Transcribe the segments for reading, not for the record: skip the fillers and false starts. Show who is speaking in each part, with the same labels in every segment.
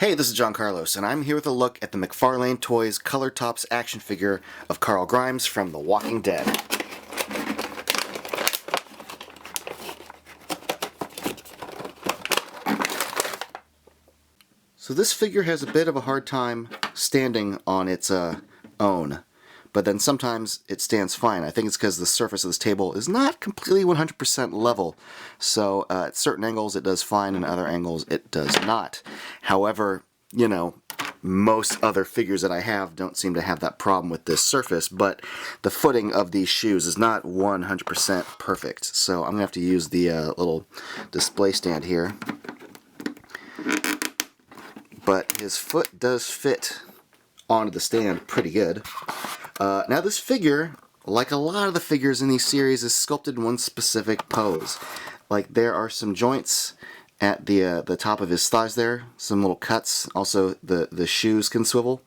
Speaker 1: Hey, this is John Carlos, and I'm here with a look at the McFarlane Toys Color Tops action figure of Carl Grimes from The Walking Dead. So this figure has a bit of a hard time standing on its own, but then sometimes it stands fine. I think it's because the surface of this table is not completely 100% level, so at certain angles it does fine, and other angles it does not. However, you know, most other figures that I have don't seem to have that problem with this surface, but the footing of these shoes is not 100% perfect, so I'm going to have to use the little display stand here. But his foot does fit onto the stand pretty good. Now this figure, like a lot of the figures in these series, is sculpted in one specific pose. Like there are some joints at the top of his thighs there, some little cuts, also the shoes can swivel.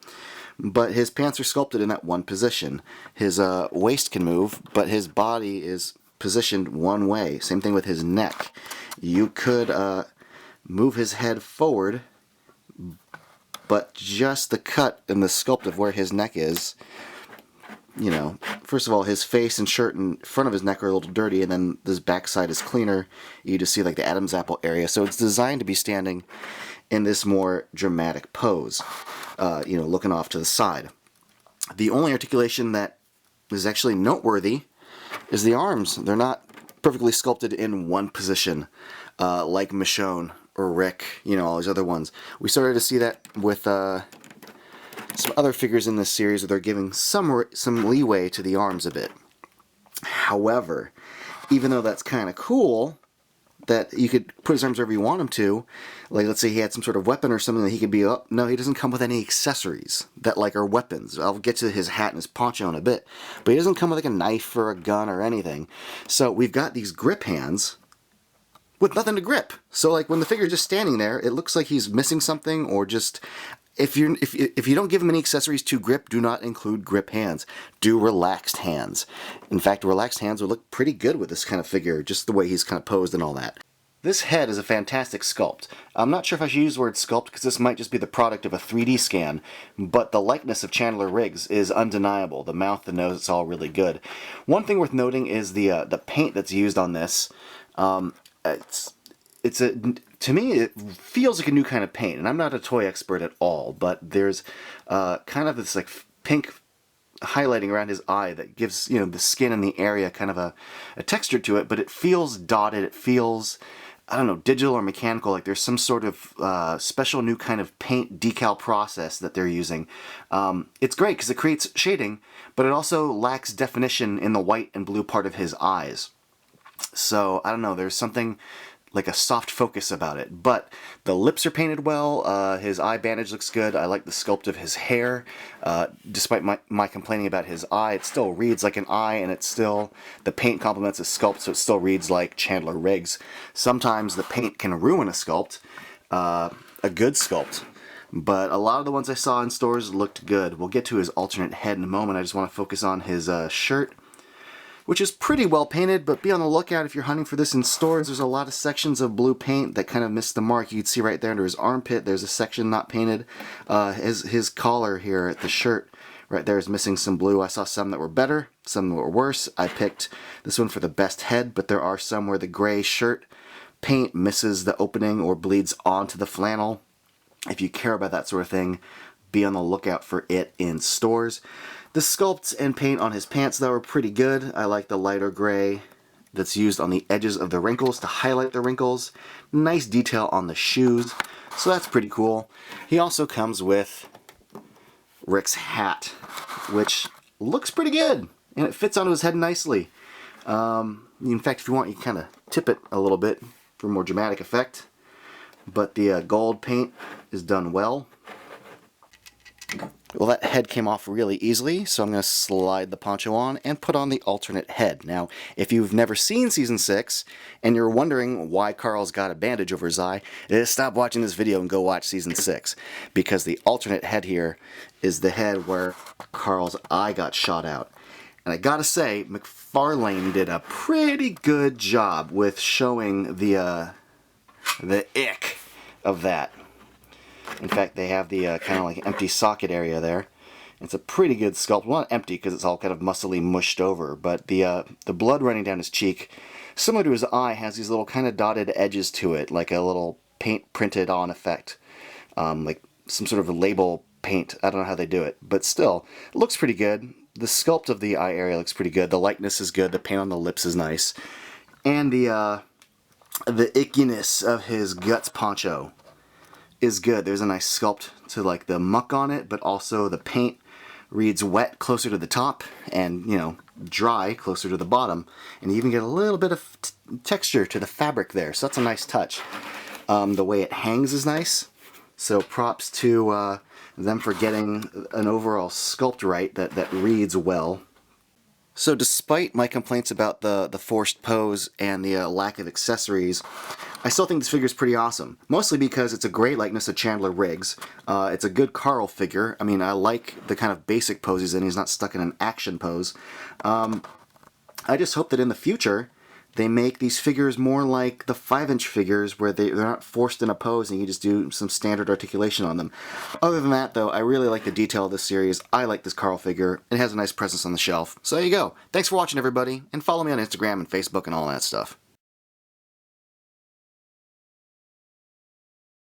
Speaker 1: But his pants are sculpted in that one position. His waist can move, but his body is positioned one way. Same thing with his neck. You could move his head forward, but just the cut and the sculpt of where his neck is, you know, first of all, his face and shirt in front of his neck are a little dirty, and then this backside is cleaner. You just see like the Adam's apple area. So it's designed to be standing in this more dramatic pose, you know, looking off to the side. The only articulation that is actually noteworthy is the arms. They're not perfectly sculpted in one position, like Michonne or Rick, you know, all these other ones. We started to see that with some other figures in this series where they're giving some leeway to the arms a bit. However, even though that's kind of cool, that you could put his arms wherever you want him to, like let's say he had some sort of weapon or something that he could be up. No, he doesn't come with any accessories that like are weapons. I'll get to his hat and his poncho in a bit, but he doesn't come with like a knife or a gun or anything. So we've got these grip hands with nothing to grip. So like when the figure is just standing there, it looks like he's missing something, or just if you don't give him any accessories to grip, do not include grip hands. Do relaxed hands. In fact, relaxed hands would look pretty good with this kind of figure, just the way he's kind of posed and all that. This head is a fantastic sculpt. I'm not sure if I should use the word sculpt because this might just be the product of a 3D scan, but the likeness of Chandler Riggs is undeniable. The mouth, the nose, it's all really good. One thing worth noting is the paint that's used on this. To me, it feels like a new kind of paint, and I'm not a toy expert at all, but there's kind of this like pink highlighting around his eye that gives, you know, the skin and the area kind of a texture to it, but it feels dotted, it feels, I don't know, digital or mechanical, like there's some sort of special new kind of paint decal process that they're using. It's great because it creates shading, but it also lacks definition in the white and blue part of his eyes. So, I don't know, there's something like a soft focus about it, but the lips are painted well, his eye bandage looks good. I like the sculpt of his hair. Despite my complaining about his eye, it still reads like an eye, and it's still, the paint complements his sculpt, so it still reads like Chandler Riggs. Sometimes the paint can ruin a sculpt, a good sculpt, but a lot of the ones I saw in stores looked good. We'll get to his alternate head in a moment. I just want to focus on his shirt, which is pretty well painted, but be on the lookout if you're hunting for this in stores. There's a lot of sections of blue paint that kind of missed the mark. You can see right there under his armpit, there's a section not painted. His collar here at the shirt right there is missing some blue. I saw some that were better, some that were worse. I picked this one for the best head, but there are some where the gray shirt paint misses the opening or bleeds onto the flannel. If you care about that sort of thing, be on the lookout for it in stores. The sculpts and paint on his pants, though, are pretty good. I like the lighter gray that's used on the edges of the wrinkles to highlight the wrinkles. Nice detail on the shoes, so that's pretty cool. He also comes with Rick's hat, which looks pretty good, and it fits onto his head nicely. In fact, if you want, you can kind of tip it a little bit for more dramatic effect. But the gold paint is done well. Well, that head came off really easily, so I'm going to slide the poncho on and put on the alternate head. Now, if you've never seen Season 6, and you're wondering why Carl's got a bandage over his eye, stop watching this video and go watch Season 6, because the alternate head here is the head where Carl's eye got shot out. And I gotta say, McFarlane did a pretty good job with showing the ick of that. In fact, they have the kind of like empty socket area there. It's a pretty good sculpt. Well, not empty because it's all kind of muscly mushed over, but the blood running down his cheek, similar to his eye, has these little kind of dotted edges to it, like a little paint printed on effect, like some sort of a label paint. I don't know how they do it, but still, it looks pretty good. The sculpt of the eye area looks pretty good. The likeness is good. The paint on the lips is nice, and the ickiness of his guts poncho is good. There's a nice sculpt to like the muck on it, but also the paint reads wet closer to the top and, you know, dry closer to the bottom, and you even get a little bit of texture to the fabric there, so that's a nice touch. The way it hangs is nice, so props to them for getting an overall sculpt right that reads well. So despite my complaints about the forced pose and the lack of accessories, I still think this figure is pretty awesome. Mostly because it's a great likeness of Chandler Riggs. It's a good Carl figure. I mean, I like the kind of basic pose he's in. He's not stuck in an action pose. I just hope that in the future they make these figures more like the 5-inch figures where they're not forced in a pose and you just do some standard articulation on them. Other than that, though, I really like the detail of this series. I like this Carl figure. It has a nice presence on the shelf. So there you go. Thanks for watching, everybody, and follow me on Instagram and Facebook and all that stuff.